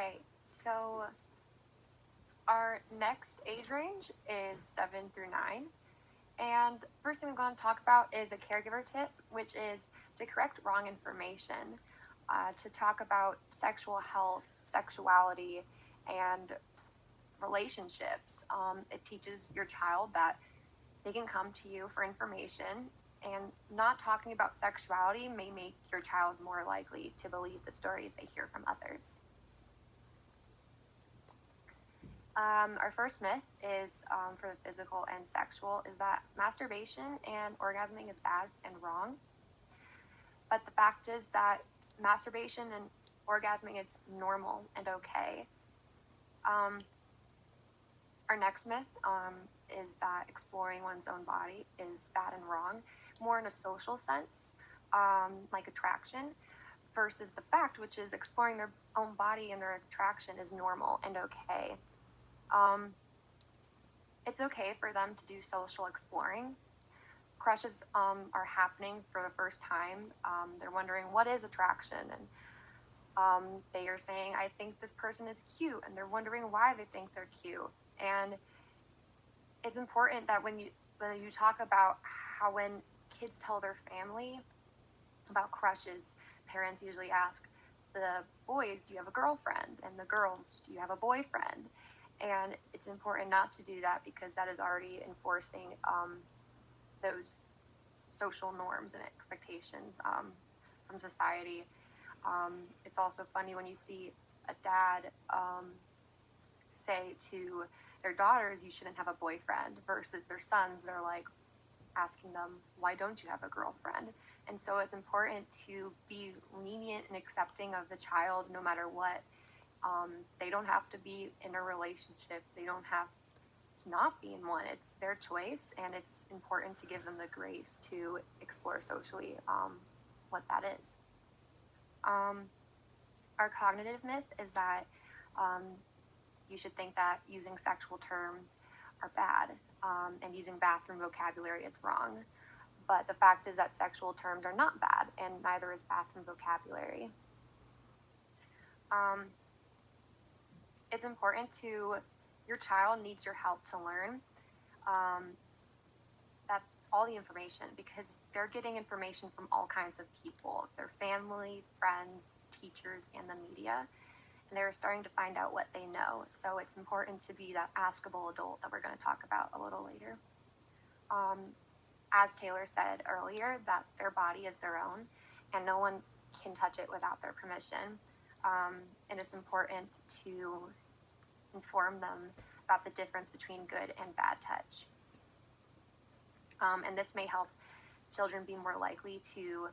Okay, so our next age range is 7 through 9. And the first thing we're going to talk about is a caregiver tip, which is to correct wrong information, to talk about sexual health, sexuality, and relationships. It teaches your child that they can come to you for information, and not talking about sexuality may make your child more likely to believe the stories they hear from others. Our first myth is for the physical and sexual is that masturbation and orgasming is bad and wrong. But the fact is that masturbation and orgasming is normal and okay. Our next myth is that exploring one's own body is bad and wrong, more in a social sense, like attraction, versus the fact, which is exploring their own body and their attraction is normal and okay. It's okay for them to do social exploring. Crushes are happening for the first time. They're wondering what is attraction, and they are saying, I think this person is cute, and they're wondering why they think they're cute. And it's important that when you talk about how when kids tell their family about crushes, parents usually ask the boys, do you have a girlfriend? And the girls, do you have a boyfriend? And it's important not to do that because that is already enforcing those social norms and expectations from society. It's also funny when you see a dad say to their daughters, you shouldn't have a boyfriend, versus their sons, they're like asking them, why don't you have a girlfriend? And so it's important to be lenient and accepting of the child no matter what. They don't have to be in a relationship. They don't have to not be in one. It's their choice, and it's important to give them the grace to explore socially what that is. Our cognitive myth is that you should think that using sexual terms are bad, and using bathroom vocabulary is wrong. But the fact is that sexual terms are not bad, and neither is bathroom vocabulary. It's important your child needs your help to learn that all the information, because they're getting information from all kinds of people, their family, friends, teachers, and the media, and they're starting to find out what they know. So it's important to be that askable adult that we're going to talk about a little later. As Taylor said earlier, that their body is their own, and no one can touch it without their permission. And it's important to inform them about the difference between good and bad touch. And this may help children be more likely to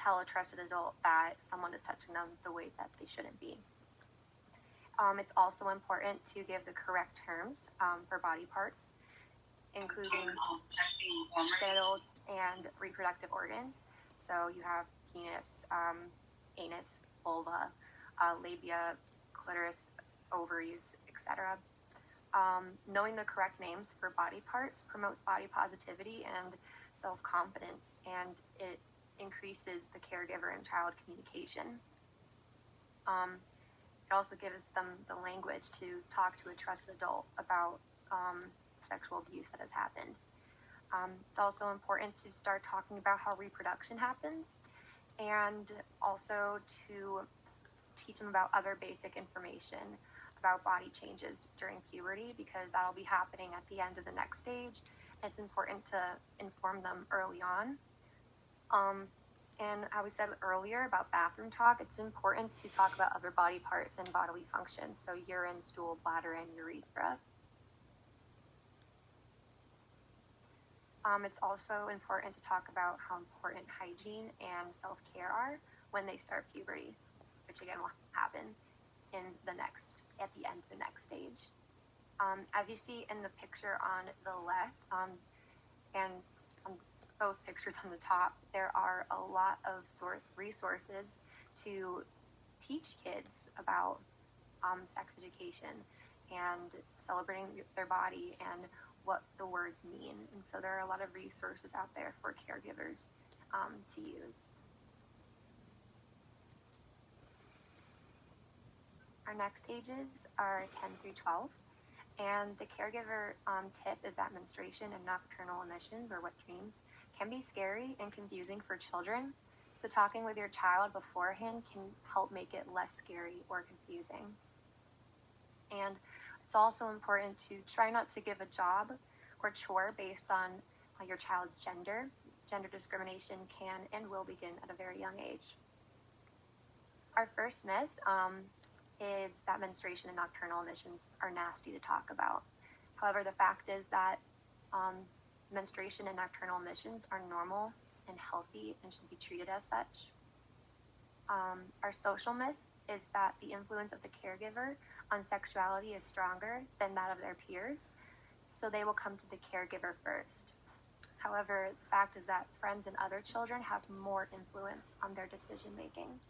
tell a trusted adult that someone is touching them the way that they shouldn't be. It's also important to give the correct terms for body parts, including genitals and reproductive organs. So you have penis, anus, vulva, labia, clitoris, ovaries, etc. Knowing the correct names for body parts promotes body positivity and self-confidence, and it increases the caregiver and child communication. It also gives them the language to talk to a trusted adult about sexual abuse that has happened. It's also important to start talking about how reproduction happens, and also to teach them about other basic information about body changes during puberty, because that'll be happening at the end of the next stage. It's important to inform them early on. And how we said earlier about bathroom talk, it's important to talk about other body parts and bodily functions, so urine, stool, bladder, and urethra. It's also important to talk about how important hygiene and self-care are when they start puberty, which again will happen at the end of the next stage. As you see in the picture on the left, and on both pictures on the top, there are a lot of resources to teach kids about sex education and celebrating their body and what the words mean. And so there are a lot of resources out there for caregivers to use. Our next ages are 10 through 12. And the caregiver tip is that menstruation and nocturnal emissions, or wet dreams, can be scary and confusing for children. So talking with your child beforehand can help make it less scary or confusing. And it's also important to try not to give a job or chore based on your child's gender. Gender discrimination can and will begin at a very young age. Our first myth is that menstruation and nocturnal emissions are nasty to talk about. However, the fact is that menstruation and nocturnal emissions are normal and healthy and should be treated as such. Our social myth is that the influence of the caregiver on sexuality is stronger than that of their peers, so they will come to the caregiver first. However, the fact is that friends and other children have more influence on their decision making.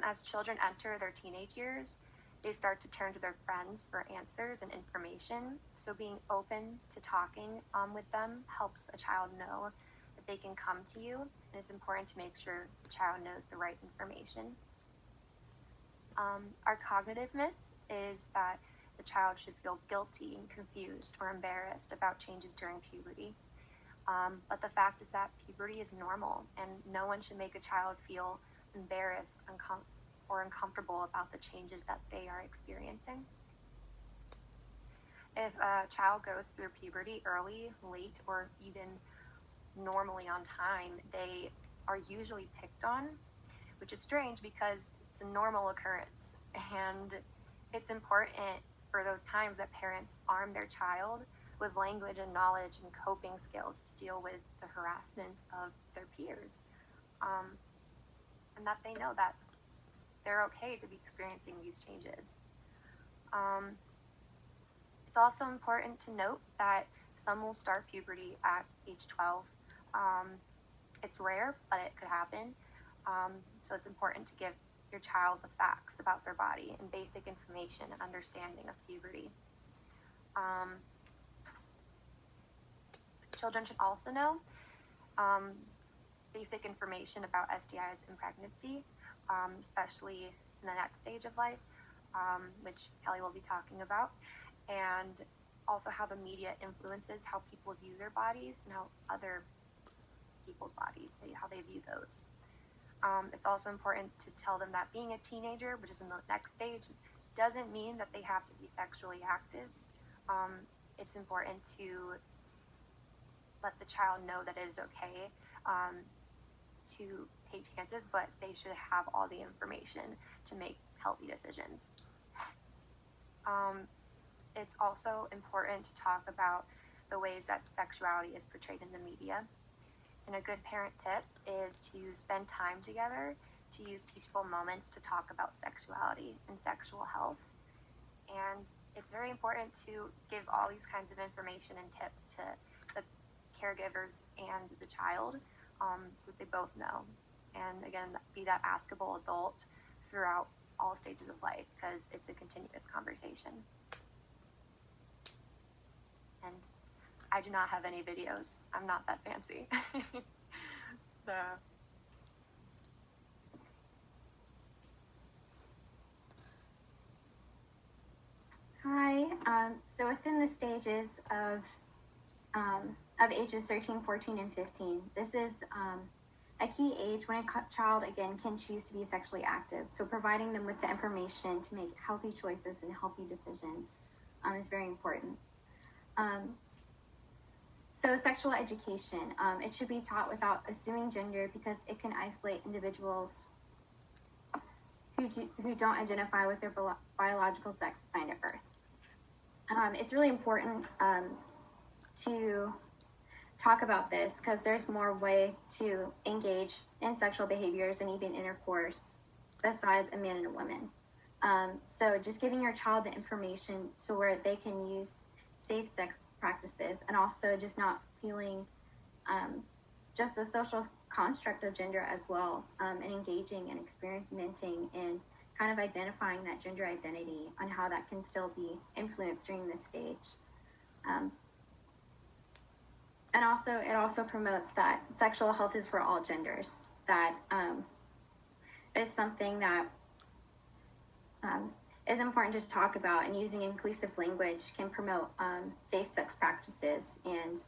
As children enter their teenage years, they start to turn to their friends for answers and information. So being open to talking with them helps a child know that they can come to you, and it's important to make sure the child knows the right information. Our cognitive myth is that the child should feel guilty, confused, or embarrassed about changes during puberty. But the fact is that puberty is normal, and no one should make a child feel embarrassed or uncomfortable about the changes that they are experiencing. If a child goes through puberty early, late, or even normally on time, they are usually picked on, which is strange because it's a normal occurrence. And it's important for those times that parents arm their child with language and knowledge and coping skills to deal with the harassment of their peers. And that they know that they're okay to be experiencing these changes. It's also important to note that some will start puberty at age 12. It's rare, but it could happen. So it's important to give your child the facts about their body and basic information and understanding of puberty. Children should also know basic information about STIs and pregnancy, especially in the next stage of life, which Kelly will be talking about, and also how the media influences how people view their bodies and how other people's bodies, how they view those. It's also important to tell them that being a teenager, which is in the next stage, doesn't mean that they have to be sexually active. It's important to let the child know that it is okay to take chances, but they should have all the information to make healthy decisions. It's also important to talk about the ways that sexuality is portrayed in the media. And a good parent tip is to spend time together, to use teachable moments to talk about sexuality and sexual health. And it's very important to give all these kinds of information and tips to the caregivers and the child, so that they both know. And again, be that askable adult throughout all stages of life, because it's a continuous conversation. And I do not have any videos. I'm not that fancy. Hi. So within the stages of ages 13, 14, and 15, this is a key age when a child, again, can choose to be sexually active. So providing them with the information to make healthy choices and healthy decisions is very important. So sexual education, it should be taught without assuming gender, because it can isolate individuals who don't identify with their biological sex assigned at birth. It's really important to talk about this, because there's more way to engage in sexual behaviors and even intercourse besides a man and a woman. So just giving your child the information so where they can use safe sex practices, and also just not feeling just the social construct of gender as well, and engaging and experimenting and kind of identifying that gender identity on how that can still be influenced during this stage. And also, it also promotes that sexual health is for all genders, that is something that is important to talk about, and using inclusive language can promote safe sex practices and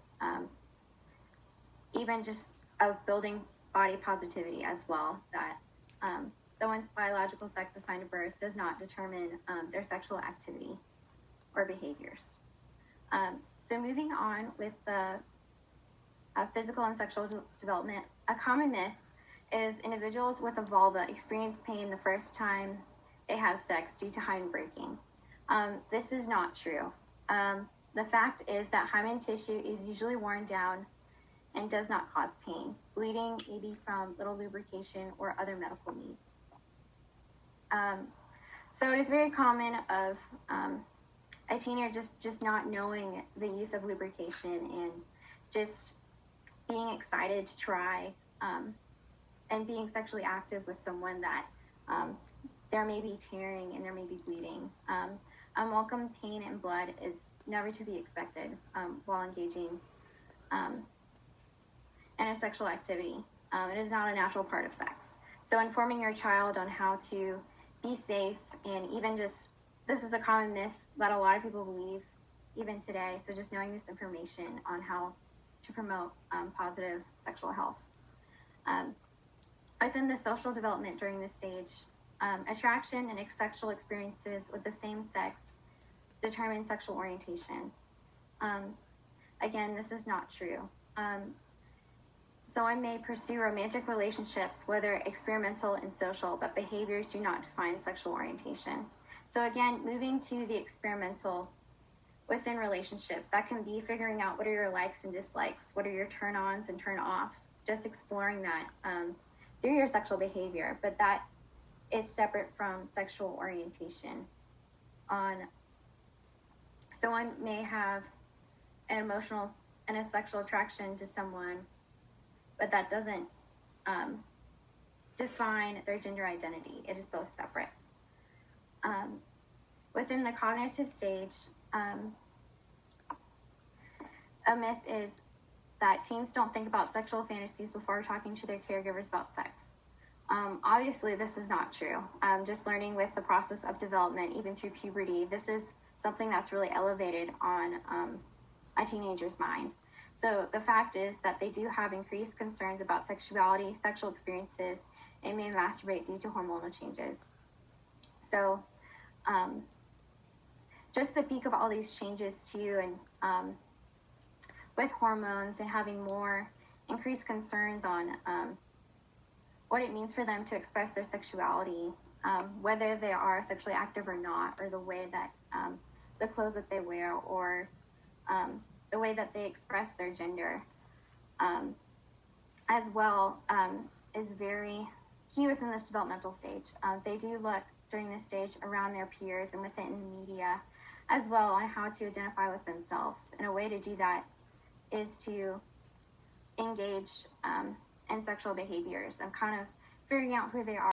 even just of building body positivity as well, that someone's biological sex assigned at birth does not determine their sexual activity or behaviors. So moving on with the physical and sexual development, a common myth is individuals with a vulva experience pain the first time they have sex due to hymen breaking. This is not true. The fact is that hymen tissue is usually worn down and does not cause pain. Bleeding may be from little lubrication or other medical needs. So it is very common of a teenager just not knowing the use of lubrication and just being excited to try and being sexually active with someone that there may be tearing and there may be bleeding. Unwelcome pain and blood is never to be expected while engaging in a sexual activity. It is not a natural part of sex. So informing your child on how to be safe, and even just, this is a common myth that a lot of people believe even today, so just knowing this information on how to promote positive sexual health. Within the social development during this stage, attraction and sexual experiences with the same sex determine sexual orientation. Again, this is not true. Someone may pursue romantic relationships, whether experimental and social, but behaviors do not define sexual orientation. So again, moving to the experimental within relationships, that can be figuring out what are your likes and dislikes, what are your turn-ons and turn-offs, just exploring that through your sexual behavior, but that is separate from sexual orientation. Someone may have an emotional and a sexual attraction to someone, but that doesn't define their gender identity. It is both separate. Within the cognitive stage, a myth is that teens don't think about sexual fantasies before talking to their caregivers about sex. Obviously, this is not true. Just learning with the process of development, even through puberty, this is something that's really elevated on a teenager's mind. So the fact is that they do have increased concerns about sexuality, sexual experiences, and may masturbate due to hormonal changes. So just the peak of all these changes too, and with hormones and having more increased concerns on what it means for them to express their sexuality, whether they are sexually active or not, or the way that the clothes that they wear, or the way that they express their gender as well, is very key within this developmental stage. They do look during this stage around their peers and within the media as well on how to identify with themselves. And a way to do that is to engage in sexual behaviors and kind of figuring out who they are.